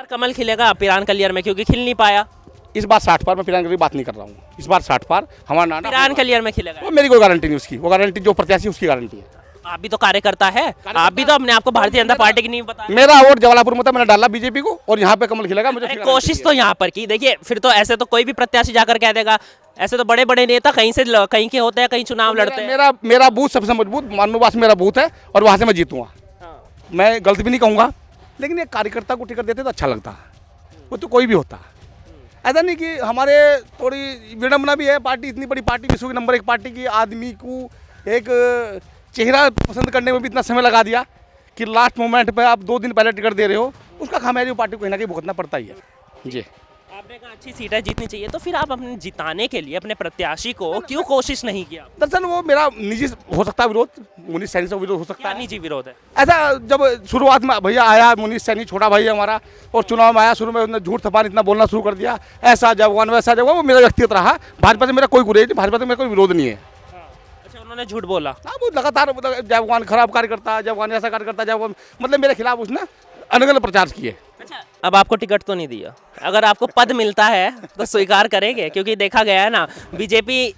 बार कमल खिलेगा पिरान कलियर में, क्योंकि खिल नहीं पाया। इस बार 60 पार, मैं पिरान की बात नहीं कर रहा हूँ, इस बार 60 पार हमारा नाना पिरान कलियर में खिलेगा। वो मेरी कोई गारंटी नहीं उसकी, वो गारंटी जो प्रत्याशी उसकी गारंटी है। आप भी तो कार्यकर्ता है, आप भी तो अपने आप को भारतीय जनता पार्टी की नहीं बता। मेरा वोट जवालापुर में था, मैंने डाला बीजेपी को और यहाँ पे कमल खिलेगा मुझे। कोशिश तो यहाँ पर की, देखिए फिर तो ऐसे तो कोई भी प्रत्याशी जाकर कह देगा, ऐसे तो बड़े बड़े नेता कहीं से कहीं के होते हैं, कहीं चुनाव लड़ते हैं। मेरा बूथ सबसे मजबूत मानूबास मेरा बूथ है और वहाँ से मैं जीतूंगा। मैं गलत भी नहीं कहूँगा, लेकिन एक कार्यकर्ता को टिकट देते तो अच्छा लगता है, वो तो कोई भी होता। ऐसा नहीं कि हमारे थोड़ी विडम्बना भी है, पार्टी इतनी बड़ी पार्टी, विश्व की नंबर 1 पार्टी की, आदमी को एक चेहरा पसंद करने में भी इतना समय लगा दिया कि लास्ट मोमेंट पे आप 2 दिन पहले टिकट दे रहे हो, उसका खामियाजा पार्टी को कहीं ना कहीं भुगतना पड़ता ही है जी। आपने कहा अच्छी सीटें जीतनी चाहिए, तो फिर आप अपने जिताने के लिए अपने प्रत्याशी को क्यों कोशिश नहीं किया? दरअसल वो मेरा निजी हो सकता है विरोध, मुनीष सैनी से विरोध हो सकता क्या है। निजी विरोध है? ऐसा जब शुरुआत में भैया आया मुनीष सैनी, छोटा भाई है हमारा, और चुनाव में आया, शुरू में उसने झूठ थपान इतना बोलना शुरू कर दिया, ऐसा जवान वैसा जवान, वो मेरा व्यक्तिगत रहा। भाजपा से मेरा कोई गुरेज नहीं, भाजपा से मेरा कोई विरोध नहीं है। अच्छा, उन्होंने झूठ बोला? हाँ, वो लगातार जवान खराब कार्य करता, जवान ऐसा कार्य करता, जवान मतलब मेरे खिलाफ उसने अनगल प्रचार किए। अच्छा, अब आपको टिकट तो नहीं दिया, अगर आपको पद मिलता है तो स्वीकार करेंगे? क्योंकि देखा गया है ना, बीजेपी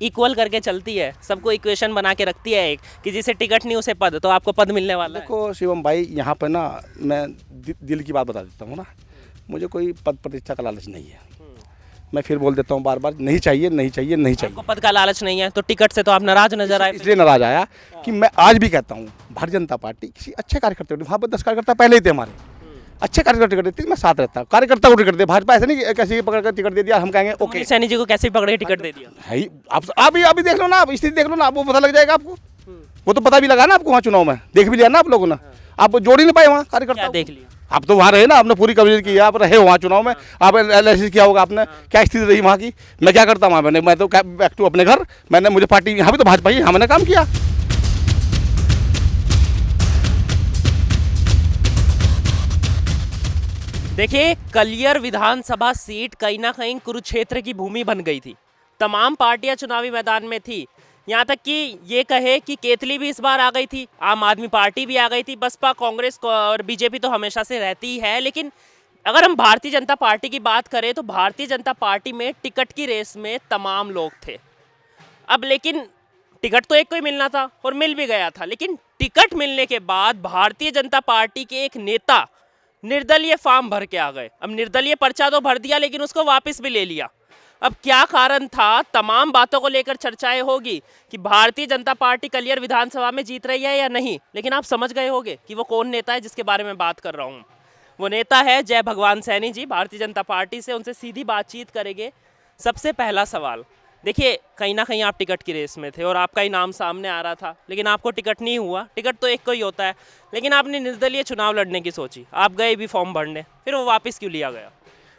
इक्वल करके चलती है, सबको इक्वेशन बना के रखती है एक, कि जिसे टिकट नहीं उसे पद, तो आपको पद मिलने वाला है। देखो शिवम भाई, यहाँ पे ना मैं दिल की बात बता देता हूँ ना, मुझे कोई पद प्रतिष्ठा का लालच नहीं है। मैं फिर बोल देता हूँ बार बार, नहीं चाहिए नहीं चाहिए नहीं चाहिए। आपको पद का लालच नहीं है तो टिकट से तो आप नाराज नजर आए। इसलिए नाराज आया कि मैं आज भी कहता हूँ, भारतीय जनता पार्टी किसी अच्छे कार्यकर्ता, वहाँ पर 10 कार्यकर्ता पहले ही थे हमारे, अच्छे कार्यकर्ता टिकट देती, मैं साथ रहता, कार्यकर्ता को टिकट दे। भाजपा ऐसे नहीं कैसे पकड़ कर टिकट दे दिया, हम कहेंगे ओके। सैनी जी को कैसे पकड़ के टिकट दे दिया है? आप अभी देख लो ना, आप स्थिति देख लो ना, आपको पता लग जाएगा। आपको वो तो पता भी लगा ना, आपको वहाँ चुनाव में देख भी लिया ना आप लोगों ने, आप जोड़ ही नहीं पाए वहाँ कार्यकर्ता। देख लिया आप तो वहाँ रहे ना, आपने पूरी कवरेज की, आप रहे वहाँ चुनाव में, आप एनालिसिस किया होगा आपने, क्या स्थिति रही वहाँ की। मैं क्या करता वहाँ, मैं तो बैक टू अपने घर, मैंने मुझे पार्टी यहाँ भी तो भाजपा ही, हमने काम किया। देखिए, कलियर विधानसभा सीट कहीं ना कहीं कुरुक्षेत्र की भूमि बन गई थी। तमाम पार्टियां चुनावी मैदान में थी, यहाँ तक कि ये कहे कि केतली भी इस बार आ गई थी, आम आदमी पार्टी भी आ गई थी, बसपा, कांग्रेस और बीजेपी तो हमेशा से रहती ही है। लेकिन अगर हम भारतीय जनता पार्टी की बात करें तो भारतीय जनता पार्टी में टिकट की रेस में तमाम लोग थे। अब लेकिन टिकट तो एक को ही मिलना था और मिल भी गया था, लेकिन टिकट मिलने के बाद भारतीय जनता पार्टी के एक नेता निर्दलीय फॉर्म भर के आ गए। अब निर्दलीय पर्चा तो भर दिया, लेकिन उसको वापस भी ले लिया। अब क्या कारण था, तमाम बातों को लेकर चर्चाएं होगी कि भारतीय जनता पार्टी कलियर विधानसभा में जीत रही है या नहीं। लेकिन आप समझ गए होंगे कि वो कौन नेता है जिसके बारे में बात कर रहा हूँ। वो नेता है जय भगवान सैनी जी, भारतीय जनता पार्टी से। उनसे सीधी बातचीत करेंगे। सबसे पहला सवाल, देखिए कहीं ना कहीं आप टिकट की रेस में थे और आपका ही नाम सामने आ रहा था, लेकिन आपको टिकट नहीं हुआ। टिकट तो एक को ही होता है, लेकिन आपने निर्दलीय चुनाव लड़ने की सोची, आप गए भी फॉर्म भरने, फिर वो वापस क्यों लिया गया?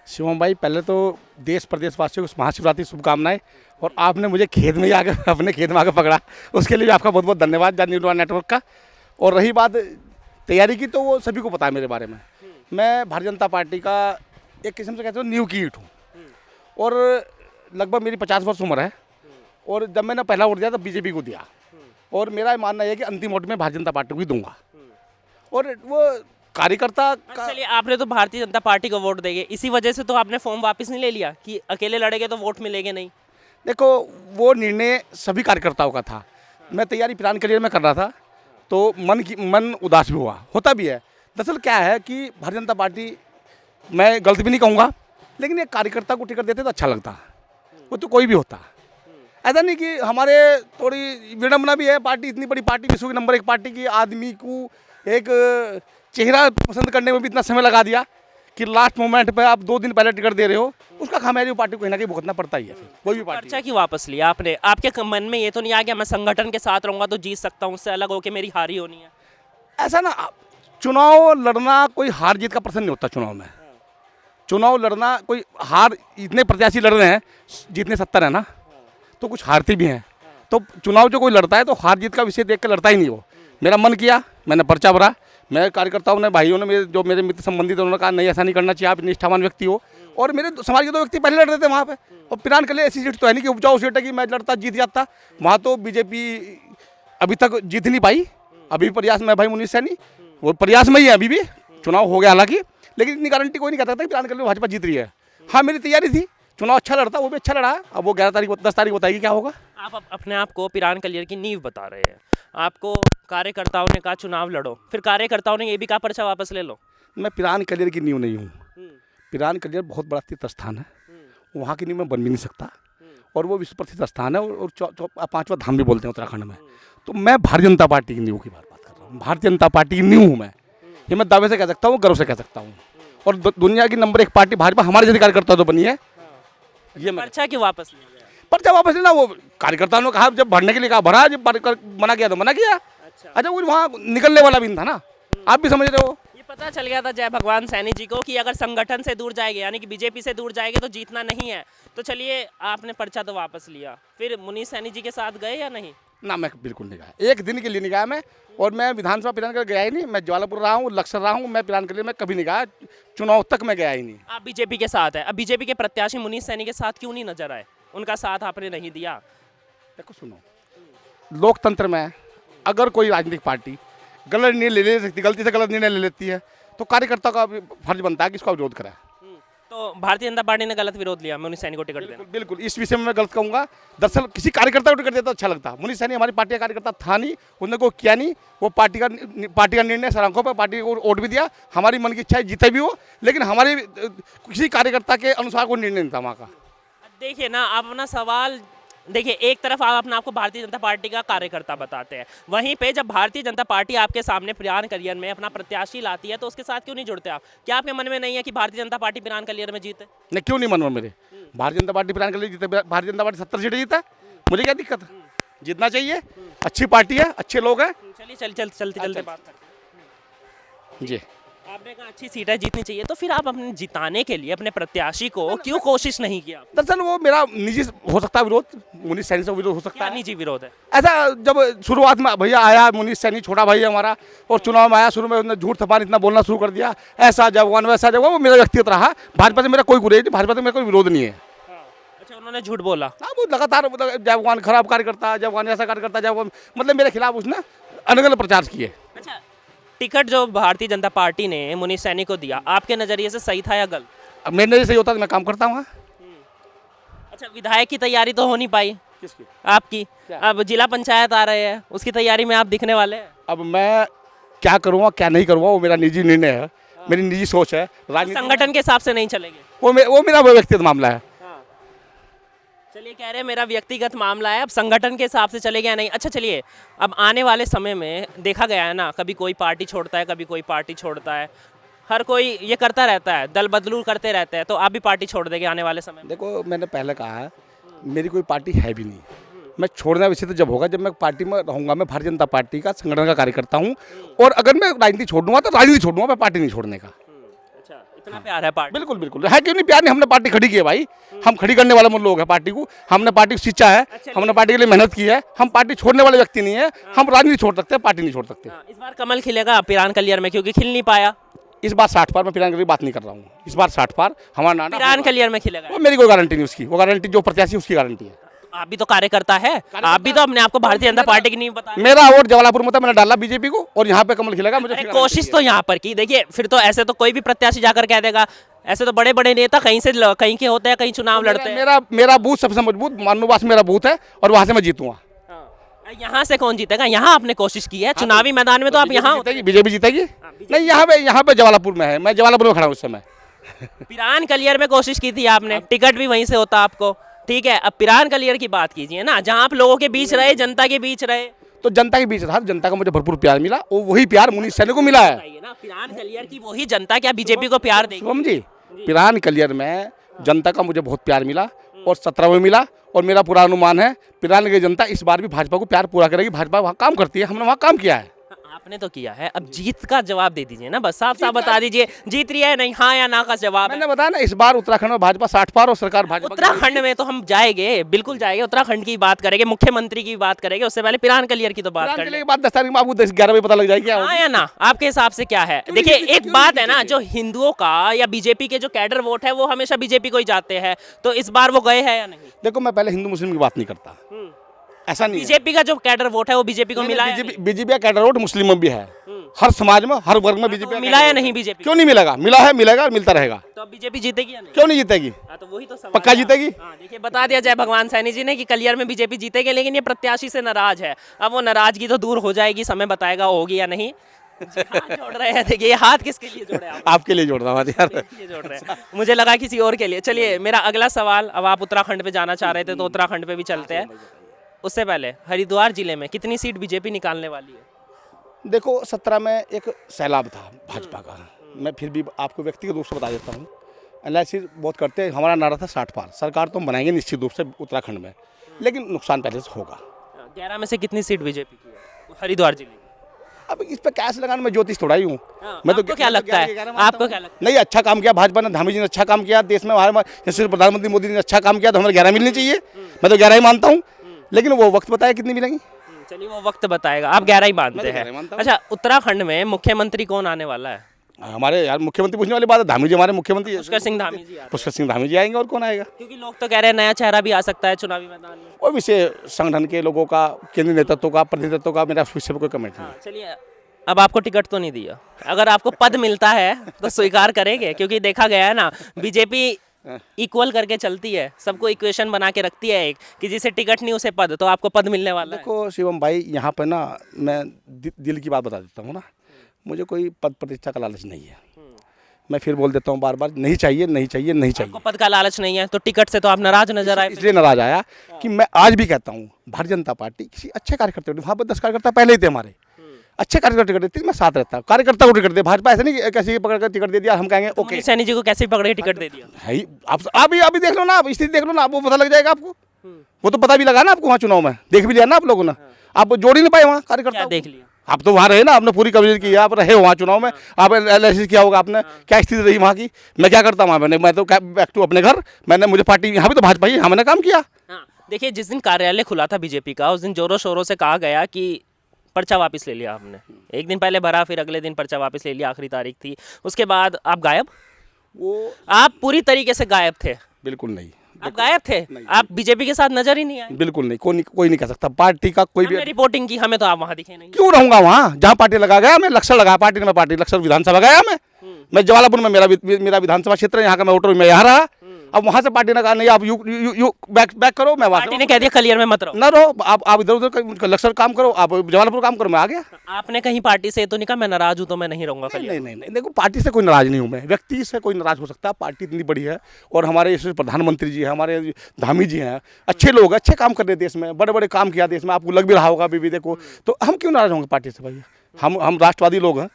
शिवम भाई, पहले तो देश प्रदेशवासियों को महाशिवरात्रि शुभकामनाएं, और आपने मुझे खेत में ही आकर अपने खेत में आकर पकड़ा, उसके लिए आपका बहुत बहुत धन्यवाद जन न्यूज़ नेटवर्क का। और रही बात तैयारी की, तो वो सभी को पता है मेरे बारे में। मैं भारतीय जनता पार्टी का एक किस्म से कहते हो न्यू की ईंट हूँ, और लगभग मेरी 50 वर्ष उम्र है। और जब मैंने पहला वोट दिया तो बीजेपी को दिया, और मेरा मानना है कि अंतिम वोट में भारतीय जनता पार्टी को ही दूंगा। और वो कार्यकर्ता का, चलिए आपने तो भारतीय जनता पार्टी को वोट देंगे, इसी वजह से तो आपने फॉर्म वापस नहीं ले लिया कि अकेले लड़ेंगे तो वोट मिलेंगे नहीं? देखो, वो निर्णय सभी कार्यकर्ताओं का था। मैं तैयारी पिरान करियर में कर रहा था, तो मन उदास भी हुआ, होता भी है। दरअसल क्या है कि भारतीय जनता पार्टी, मैं गलत भी नहीं कहूँगा, लेकिन एक कार्यकर्ता को टिकट देते तो अच्छा लगता, वो तो कोई भी होता। ऐसा नहीं कि हमारे थोड़ी विडम्बना भी है, पार्टी इतनी बड़ी पार्टी, विश्व की नंबर 1 पार्टी की, आदमी को एक चेहरा पसंद करने में भी इतना समय लगा दिया कि लास्ट मोमेंट पे आप 2 दिन पहले टिकट दे रहे हो, उसका खामियाजा पार्टी को कहीं ना कहीं भुगतना पड़ता ही है। कोई भी पार्टी। पर्चा क्यों वापस लिया आपने? आपके मन में ये तो नहीं आ गया मैं संगठन के साथ रहूंगा तो जीत सकता हूँ, उससे अलग होकर मेरी हारी होनी है? ऐसा ना, चुनाव लड़ना कोई हार जीत का प्रश्न नहीं होता। चुनाव में चुनाव लड़ना कोई हार, इतने प्रत्याशी लड़ रहे हैं, जितने 70 है ना, तो कुछ हारती भी हैं। तो चुनाव जो कोई लड़ता है तो हार जीत का विषय देख कर लड़ता ही नहीं वो। मेरा मन किया, मैंने पर्चा भरा। मेरे कार्यकर्ताओं ने, भाइयों ने, मेरे मित्र संबंधित, उन्होंने कहा नहीं ऐसा नहीं करना चाहिए, आप निष्ठावान व्यक्ति हो। और मेरे समाज के 2 व्यक्ति पहले लड़ रहे थे वहाँ पे। और पिरान के लिए ऐसी सीट तो है नहीं कि उपजाऊ सीट है कि मैं लड़ता जीत जाता। वहाँ तो बीजेपी अभी तक जीत नहीं पाई। अभी प्रयास में भाई मुनीष सैनी, वो प्रयास में ही है अभी भी। चुनाव हो गया हालांकि, लेकिन इतनी गारंटी कोई नहीं कहता था कि पिरान कलियर भाजपा जीत रही है। हाँ, मेरी तैयारी थी, चुनाव अच्छा लड़ता, वो भी अच्छा लड़ा। अब वो 11 तारीख 10 तारीख बताएगी क्या होगा। आप अपने आप को पिरान कलियर की नींव बता रहे हैं। आपको कार्यकर्ताओं ने कहा चुनाव लड़ो, फिर कार्यकर्ताओं ने ये भी कहा पर्चा वापस ले लो। मैं पिरान कलियर की नींव नहीं हूँ। पिरान कलियर बहुत बड़ा तीर्थ स्थान है, वहाँ की नींव में बन भी नहीं सकता, और वो विश्व प्रसिद्ध स्थान है, और 5वां धाम भी बोलते हैं उत्तराखंड में। तो मैं भारतीय जनता पार्टी की नींव की बात कर रहा हूँ। भारतीय जनता पार्टी की नींव हूँ मैं, ये मैं दावे से कह सकता हूँ, गर्व से कह सकता हूँ। और दुनिया की नंबर 1 पार्टी भाजपा हमारे जैसे कार्यकर्ता तो बनी है। ये मैं पर्चा क्यों वापस लिया गया? पर्चा वापस लेना, वो कार्यकर्ताओं ने कहा, जब भरने के लिए कहा भरा, जब मना किया तो मना किया। अच्छा, वो वहाँ निकलने वाला भी नहीं था ना, आप भी समझ रहे हो। ये पता चल गया था जय भगवान सैनी जी को कि अगर संगठन से दूर जाएंगे, यानी कि बीजेपी से दूर जाएंगे तो जीतना नहीं है। तो चलिए, आपने पर्चा तो वापस लिया, फिर मुनीष सैनी जी के साथ गए या नहीं? ना, मैं बिल्कुल नहीं गया, एक दिन के लिए नहीं गया मैं। और मैं विधानसभा पिरान कर गया ही नहीं। मैं ज्वालापुर रहा हूँ, लक्सर रहा हूँ, मैं पिरान के लिए मैं कभी नहीं गया, चुनाव तक मैं गया ही नहीं। आप बीजेपी के साथ है, अब बीजेपी के प्रत्याशी मुनीष सैनी के साथ क्यों नहीं नजर आए? उनका साथ आपने नहीं दिया। देखो सुनो, लोकतंत्र में अगर कोई राजनीतिक पार्टी गलत निर्णय ले सकती, गलती से गलत निर्णय ले लेती है, तो कार्यकर्ता का फर्ज बनता है कि इसका विरोध कराए। तो भारतीय जनता पार्टी ने गलत विरोध लिया मुनीष सैनी को टिकट देना। बिल्कुल, इस विषय में मैं गलत कहूँगा। दरअसल किसी कार्यकर्ता को टिकट देता तो अच्छा लगता। मुनीष सैनी हमारी पार्टी का कार्यकर्ता था नहीं, उसने कोई किया नहीं, वो पार्टी का निर्णय सरांखों पर, पार्टी को वोट भी दिया, हमारी मन की इच्छा है जीते भी हो, लेकिन हमारे किसी कार्यकर्ता के अनुसार कोई निर्णय नहीं था वहाँ का। देखिए ना, आप अपना सवाल देखिए, एक तरफ आप अपने आपको भारतीय जनता पार्टी का कार्यकर्ता बताते हैं, वहीं पे जब भारतीय जनता पार्टी आपके सामने पिरान कलियर में अपना प्रत्याशी लाती है तो उसके साथ क्यों नहीं जुड़ते आप? क्या आपके मन में नहीं है कि भारतीय जनता पार्टी पिरान कलियर में जीते? नहीं, क्यों नहीं मन में मेरे? भारतीय जनता पार्टी पिरान कलियर जीते, भारतीय जनता पार्टी 70 सीटें जीता है, मुझे क्या दिक्कत है? जीतना चाहिए, अच्छी पार्टी है, अच्छे लोग हैं। चलिए चलते बात करते हैं। जी, आपने कहा अच्छी सीटें जीतनी चाहिए, तो फिर आप अपने जिताने के लिए अपने प्रत्याशी को क्यों कोशिश नहीं किया? दरअसल वो मेरा निजी हो सकता है विरोध, मुनीष सैनी से विरोध हो सकता क्या है। निजी विरोध है? ऐसा जब शुरुआत में भैया आया मुनीष सैनी, छोटा भाई है हमारा, और चुनाव में आया, शुरू में उसने झूठ थपान इतना बोलना शुरू कर दिया, ऐसा जवान वैसा जवान, वो मेरा व्यक्तिगत रहा। भाजपा से मेरा कोई गुरेज नहीं, भाजपा से मेरा कोई विरोध नहीं है। अच्छा, उन्होंने झूठ बोला? हाँ, वो लगातार जवान खराब कार्य करता, जवान ऐसा कार्य करता, जवान मतलब मेरे खिलाफ उसने अलग अलग प्रचार किए। अच्छा, टिकट जो भारतीय जनता पार्टी ने मुनीष सैनी को दिया, आपके नजरिए से सही था या गलत? अब मेरे नजर सही होता तो मैं काम करता हूँ। अच्छा, विधायक की तैयारी तो हो नहीं पाई किसकी? आपकी। अब जिला पंचायत आ रहे हैं, उसकी तैयारी में आप दिखने वाले हैं। अब मैं क्या करूँगा क्या नहीं करूँगा वो मेरा निजी निर्णय है, मेरी निजी सोच है। राजनीति संगठन के हिसाब से नहीं चलेंगे, वो मेरा व्यक्तिगत मामला है। चलिए, कह रहे हैं मेरा व्यक्तिगत मामला है, अब संगठन के हिसाब से चलेगा या नहीं। अच्छा चलिए, अब आने वाले समय में देखा गया है ना, कभी कोई पार्टी छोड़ता है, कभी कोई पार्टी छोड़ता है, हर कोई ये करता रहता है, दल बदलू करते रहते हैं, तो आप भी पार्टी छोड़ देंगे आने वाले समय में? देखो, मैंने पहले कहा है, मेरी कोई पार्टी है भी नहीं। मैं छोड़ना विषय तो जब होगा जब मैं पार्टी में रहूँगा। मैं भारतीय जनता पार्टी का संगठन का कार्यकर्ता हूँ, और अगर मैं राजनीति छोड़ूंगा तो राजनीति छोड़ूंगा, मैं पार्टी नहीं छोड़ने का। अच्छा, इतना प्यार है पार्टी? बिल्कुल बिल्कुल है, क्यों नहीं प्यार नहीं, हमने पार्टी खड़ी की है भाई, हम खड़ी करने वाले लोग हैं पार्टी को, हमने पार्टी को सींचा है, हमने पार्टी के लिए मेहनत की है, हम पार्टी छोड़ने वाले व्यक्ति नहीं है। हम राजनीति छोड़ सकते हैं, पार्टी नहीं छोड़ सकते। इस बार कमल खिलेगा पिरान कलियर में, क्योंकि खिल नहीं पाया इस बार 60 पार, मैं पिरान की बात नहीं कर रहा हूँ, इस बार 60 पार हमारा नाना पिरान कलियर में खिलेगा। वो मेरी कोई गारंटी नहीं उसकी, वो गारंटी जो प्रत्याशी उसकी गारंटी है। आप भी तो कार्यकर्ता है, आप भी तो अपने आप को भारतीय जनता पार्टी की नहीं बता। मेरा वोट जवालापुर में था, मैंने डाला बीजेपी को, और यहाँ पे कमल खिलेगा। मुझे कोशिश तो यहाँ पर की। देखिए, फिर तो ऐसे तो कोई भी प्रत्याशी जाकर कह देगा, ऐसे तो बड़े बड़े नेता कहीं से कहीं के होते हैं, कहीं चुनाव लड़ते हैं। मेरा बूथ सबसे मजबूत मानूबास मेरा बूथ है, और वहाँ से मैं जीतूंगा। यहाँ से कौन जीतेगा? यहाँ आपने कोशिश की है चुनावी मैदान में, तो आप यहाँ बीजेपी जीतेगी। नहीं, यहाँ पे जवालापुर में है, मैं जवालापुर में खड़ा हूँ उस समय। पिरान कलियर में कोशिश की थी आपने, टिकट भी वहीं से होता आपको, ठीक है। अब पिरान कलियर की बात कीजिए ना, जहाँ आप लोगों के बीच रहे, जनता के बीच रहे। तो जनता के बीच रहा, जनता को मुझे भरपूर प्यार मिला, और वही प्यार मुनीष सैनी को मिला है ना। पिरान कलियर की वही जनता क्या बीजेपी को प्यार देगी? शुभम जी, पिरान कलियर में जनता का मुझे बहुत प्यार मिला, और 17 में मिला, और मेरा पूरा अनुमान है पिरान की जनता इस बार भी भाजपा को प्यार पूरा करेगी। भाजपा वहाँ काम करती है, हमने वहाँ काम किया है। आपने तो किया है, अब जीत का जवाब दे दीजिए ना, बस साफ साफ बता दीजिए, जीत रही है नहीं, हाँ या ना का जवाब। मैंने बताया ना, इस बार उत्तराखंड में भाजपा 60 पार, और सरकार भाजपा। उत्तराखंड में तो हम जाएंगे, बिल्कुल जाएंगे, उत्तराखंड की बात करेंगे, मुख्यमंत्री की बात करेंगे, उससे पहले पिरान कलियर की तो बात करेंगे। 10 तारीख में आपको 11 बजे पता लग जाएगी, हाँ या ना, आपके हिसाब से क्या है? देखिए, एक बात है ना, जो हिंदुओं का या बीजेपी के जो कैडर वोट है वो हमेशा बीजेपी को ही जाते हैं, तो इस बार वो गए हैं या नहीं? देखो, मैं पहले हिंदू मुस्लिम की बात नहीं करता, ऐसा नहीं। बीजेपी का जो कैडर वोट है वो बीजेपी को मिला है? बीजेपी का कैडर वोट मुस्लिमों में भी है, हर समाज में, हर वर्ग में बीजेपी तो मिला या नहीं बीजेपी? क्यों नहीं मिलेगा? मिला है, मिलेगा और मिलता रहेगा। तो अब बीजेपी जीतेगी या नहीं? क्यों नहीं जीतेगी? हाँ, तो वही तो सवाल पक्का है। जीतेगी। हाँ, देखिए बता दिया जय भगवान सैनी जी ने कि कलियर में बीजेपी जीतेगी, लेकिन ये प्रत्याशी से नाराज है। अब वो नाराजगी तो दूर हो जाएगी, समय बताएगा होगी या नहीं। जी, हाथ जोड़ रहे हैं, देखिए ये हाथ किसके लिए जोड़े आप? आपके लिए जोड़ रहा हूँ यार। इसके लिए जोड़ रहे हैं, मुझे लगा किसी और के लिए। चलिए मेरा अगला सवाल, अब आप उत्तराखंड पे जाना चाह रहे थे तो उत्तराखंड पे भी चलते हैं। उससे पहले हरिद्वार जिले में कितनी सीट बीजेपी निकालने वाली है? देखो 17 में एक सैलाब था भाजपा का। मैं फिर भी आपको व्यक्तिगत रूप से बता देता हूँ। एलआईसी बहुत करते हैं, हमारा नारा था 60 पार। सरकार तो हम बनाएंगे निश्चित रूप से उत्तराखंड में, लेकिन नुकसान पहले से होगा। 11 में से कितनी सीट बीजेपी की है हरिद्वार जिले में? अब इस पे कैश लगाने में ज्योतिष थोड़ा ही हूँ। हाँ, मैं तो आपको क्या लगता है? आपको क्या लगता है? नहीं, अच्छा काम किया भाजपा ने, धामी जी ने अच्छा काम किया देश में। हमारे जैसे प्रधानमंत्री मोदी ने अच्छा काम किया तो हमें 11 मिलनी चाहिए। मैं तो 11 ही मानता हूँ, लेकिन वो वक्त बताया कितनी मिलेंगी। चलिए वो वक्त बताएगा, आप 11 ही मानते मैं तो 11 हैं। मानता हूँ। अच्छा, उत्तराखंड में मुख्यमंत्री कौन आने वाला है? हमारे यार मुख्यमंत्री पूछने वाली बात है। धामी जी हमारे मुख्यमंत्री पुष्कर सिंह धामी जी आ रहे हैं। पुष्कर सिंह धामी जी आएंगे, और कौन आएगा? क्योंकि लोग तो कह रहे हैं नया चेहरा भी आ सकता है चुनावी मैदान में। और विषय संगठन के लोगों का, केंद्रीय नेतृत्व का, प्रतिनिधित्व का, मेरा उस विषय पर कोई कमेंट नहीं। हाँ, चलिए अब आपको टिकट तो नहीं दिया, अगर आपको पद मिलता है तो स्वीकार करेंगे? क्योंकि देखा गया है ना, बीजेपी इक्वल करके चलती है, सबको इक्वेशन बना के रखती है एक, कि जिसे टिकट नहीं उसे पद, तो आपको पद मिलने वाला है। देखो शिवम भाई, यहाँ पर ना मैं दिल की बात बता देता हूँ ना, मुझे कोई पद प्रतिष्ठा का लालच नहीं है। मैं फिर बोल देता हूँ बार बार, नहीं चाहिए, नहीं चाहिए, नहीं चाहिए। आपको पद का लालच नहीं है तो टिकट से तो आप नाराज नजर आए। इसलिए नाराज आया कि मैं आज भी कहता हूँ, भारतीय जनता पार्टी किसी अच्छे कार्यकर्ता, वहाँ पर 10 कार्यकर्ता पहले ही थे हमारे, अच्छे कार्यकर्ता टिकट देती, मैं साथ रहता हूँ। कार्यकर्ता को टिकट दे, भाजपा ऐसे नहीं कैसे पकड़ कर टिकट दे दिया हम कहेंगे ओके। सैनी जी को कैसे पकड़े टिकट दे दिया? भाई आप अभी देख लो ना, आप स्थिति देख लो ना, आपको पता लग जाएगा आपको। वो तो पता भी लगा ना आपको, वहाँ चुनाव में देख भी लिया ना आप लोगों ने। आप जोड़ ही नहीं पाए वहाँ कार्यकर्ता। क्या देख लिया? आप तो वहाँ रहे ना, आपने पूरी कवरेज की, आप रहे वहाँ चुनाव में, आप एनालिसिस किया होगा आपने, क्या स्थिति रही वहाँ की। मैं क्या करता हूँ, मैं तो बैक टू अपने घर, मुझे पार्टी यहाँ भी तो भाजपा ही, हमने काम किया। हाँ, देखिए जिस दिन कार्यालय खुला था बीजेपी का, उस दिन जोरों शोरों से कहा गया कि पर्चा वापस ले लिया आपने। एक दिन पहले भरा, फिर अगले दिन पर्चा वापस ले लिया, आखिरी तारीख थी, उसके बाद आप गायब। वो आप पूरी तरीके से गायब थे। बिल्कुल नहीं, आप गायब थे, आप बीजेपी के साथ नजर ही नहीं आए। बिल्कुल नहीं, कोई नहीं कह सकता पार्टी का कोई भी। हमने रिपोर्टिंग की, हमें तो आप वहाँ दिखे नहीं। क्यों रहूंगा वहाँ जहाँ पार्टी लगा गया? मैं लक्ष्य लगा पार्टी ने, मैं पार्टी लक्ष्य विधानसभा गया। मैं जवालापुर में मेरा विधानसभा क्षेत्र है, यहाँ का मैं वोटर, मैं यहाँ रहा। अब वहाँ से पार्टी ने कहा नहीं, आप यू बैक करो, मैं पार्टी ने कह दिया कलियर में मत रहो। ना रहो, आप इधर उधर लक्ष्य काम करो, आप जवालापुर काम करो, मैं आ गया। आपने कहीं पार्टी से तो नहीं कहा मैं नाराज हूँ तो मैं नहीं रहूंगा कलियर? नहीं, देखो पार्टी से कोई नाराज नहीं हूँ मैं, व्यक्ति से कोई नाराज हो सकता है। पार्टी इतनी बड़ी है, और हमारे प्रधानमंत्री जी हैं, हमारे धामी जी हैं, अच्छे लोग, अच्छे काम कर रहे देश में, बड़े बड़े काम किया देश में, आपको लग भी रहा होगा अभी देखो। तो हम क्यों नाराज होंगे पार्टी से? भाई हम राष्ट्रवादी लोग हैं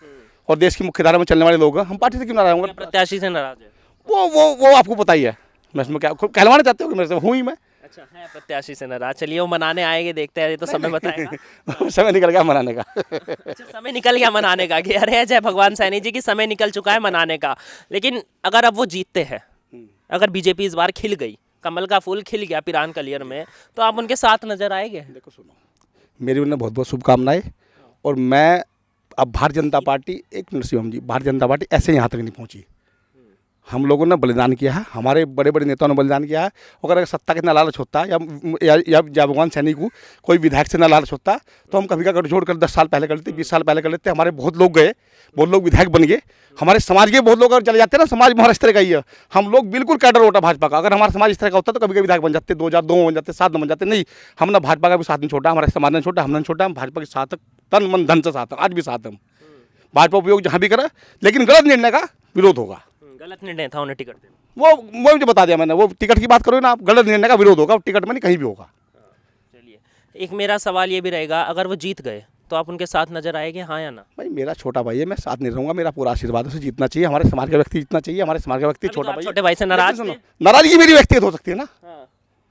और देश की मुख्यधारा में चलने वाले लोग हैं, हम पार्टी से क्यों नाराज होंगे? प्रत्याशी से नाराज है? वो आपको पता ही है। मैं इसमें क्या कहलवाना चाहते हो कि मेरे से हूँ ही मैं? अच्छा, है प्रत्याशी से नाराज। चलिए वो मनाने आएंगे, देखते हैं, ये तो समय बताएगा। समय निकल गया मनाने का। अच्छा, समय निकल गया मनाने का? अरे जय भगवान सैनी जी की समय निकल चुका है मनाने का। लेकिन अगर अब वो जीतते हैं, अगर बीजेपी इस बार खिल गई, कमल का फूल खिल गया पिरान कलियर में, तो आप उनके साथ नजर आएंगे? देखो सुनो, मेरी उन्हें बहुत बहुत शुभकामनाएं। और मैं अब भारतीय जनता पार्टी, एक मिनट शिवम जी, भारतीय जनता पार्टी ऐसे यहाँ तक नहीं पहुँची। हम लोगों ने बलिदान किया है, हमारे बड़े बड़े नेताओं ने बलिदान किया है। अगर सत्ता का इतना लालच होता या भगवान सैनी को कोई विधायक से ना लालच होता तो हम कभी का गठजोड़ कर 10 साल पहले कर लेते, 20 साल पहले कर लेते। हमारे बहुत लोग गए, बहुत लोग विधायक बन गए, हमारे समाज के बहुत लोग अगर चले जाते हैं ना, समाज हमारा इस तरह का ही है, हम लोग बिल्कुल कैडर होता भाजपा का। अगर हमारा समाज इस तरह का होता तो कभी कभी विधायक बन जाते, 2002 बन जाते, 7 बन जाते। नहीं, हमने भाजपा का भी साथ नहीं छोड़ा, हमारे समाज ने छोटा, हमने छोटा, हम भाजपा के साथ तन मन धन से साथ हैं, आज भी साथ हम। भाजपा उपयोग जहाँ भी करा, लेकिन गलत निर्णय का विरोध होगा। गलत निर्णय था उन्हें टिकट देना। वो मुझे बता दिया मैंने, वो टिकट की बात करो ना आप, गलत निर्णय का विरोध होगा, टिकट में नहीं कहीं भी होगा। चलिए, एक मेरा सवाल ये भी रहेगा, अगर वो जीत गए तो आप उनके साथ नजर आएंगे, हाँ या ना? भाई मेरा छोटा भाई है, मैं साथ नहीं रहूंगा, मेरा पूरा आशीर्वाद से जीतना चाहिए, हमारे समाज का व्यक्ति जीतना चाहिए, हमारे समाज का व्यक्ति छोटा भाई। छोटे भाई से नाराज? नाराजगी मेरी व्यक्तिगत हो सकती है ना।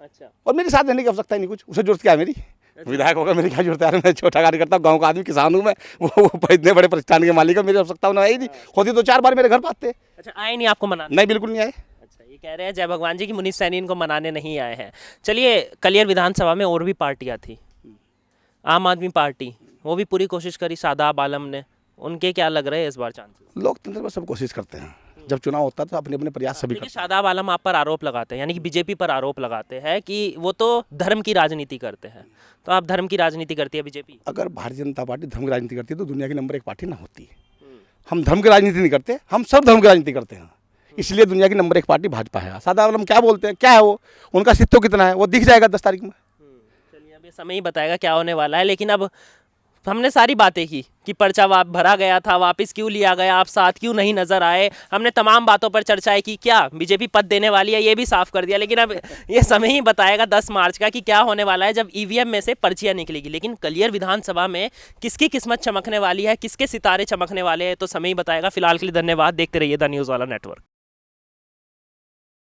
अच्छा, और मेरे साथ रहने की आवश्यकता ही नहीं, कुछ उसे जरूरत क्या है मेरी? विधायक होगा, मेरी क्या जरूरत है? मैं छोटा कार्यकर्ता, गाँव का आदमी, किसान हूँ मैं, वो इतने बड़े प्रतिष्ठान के मालिक है, मेरी आवश्यकता है ही नहीं। होती तो 4 बार मेरे घर पाते। अच्छा, आए नहीं आपको मनाने? नहीं, बिल्कुल नहीं आए। अच्छा, ये कह रहे हैं जय भगवान जी की मुनीष सैनी इनको मनाने नहीं आए हैं। चलिए, कलियर विधानसभा में और भी पार्टियां थी, आम आदमी पार्टी, वो भी पूरी कोशिश करी, शादाब आलम ने, उनके क्या लग रहे हैं इस बार चांसेस? लोकतंत्र में सब कोशिश करते हैं, जब चुनाव होता है तो अपने अपने प्रयास सभी देखिए करते हैं। शादाब आलम आप पर आरोप लगाते हैं, यानी कि बीजेपी पर आरोप लगाते हैं कि वो तो धर्म की राजनीति करते हैं, तो आप धर्म की राजनीति करती है बीजेपी? अगर भारतीय जनता पार्टी धर्म की राजनीति करती है तो दुनिया की नंबर 1 पार्टी ना होती। हम धर्म की राजनीति नहीं करते, हम सब धर्म की राजनीति करते हैं, इसलिए दुनिया की नंबर 1 पार्टी भाजपा है। सादा आलम क्या बोलते हैं, क्या है वो, उनका अस्तित्व कितना है, वो दिख जाएगा 10 तारीख में। चलिए अब ये समय ही बताएगा क्या होने वाला है, लेकिन अब हमने सारी बातें की कि पर्चा भरा गया था, वापस क्यों लिया गया, आप साथ क्यों नहीं नजर आए, हमने तमाम बातों पर चर्चाएं की, क्या बीजेपी पद देने वाली है ये भी साफ कर दिया, लेकिन अब ये समय ही बताएगा 10 मार्च का कि क्या होने वाला है जब ईवीएम में से पर्चियां निकलेगी। लेकिन कलियर विधानसभा में किसकी किस्मत चमकने वाली है, किसके सितारे चमकने वाले हैं, तो समय ही बताएगा। फिलहाल के लिए धन्यवाद, देखते रहिए द न्यूज़ वाला नेटवर्क।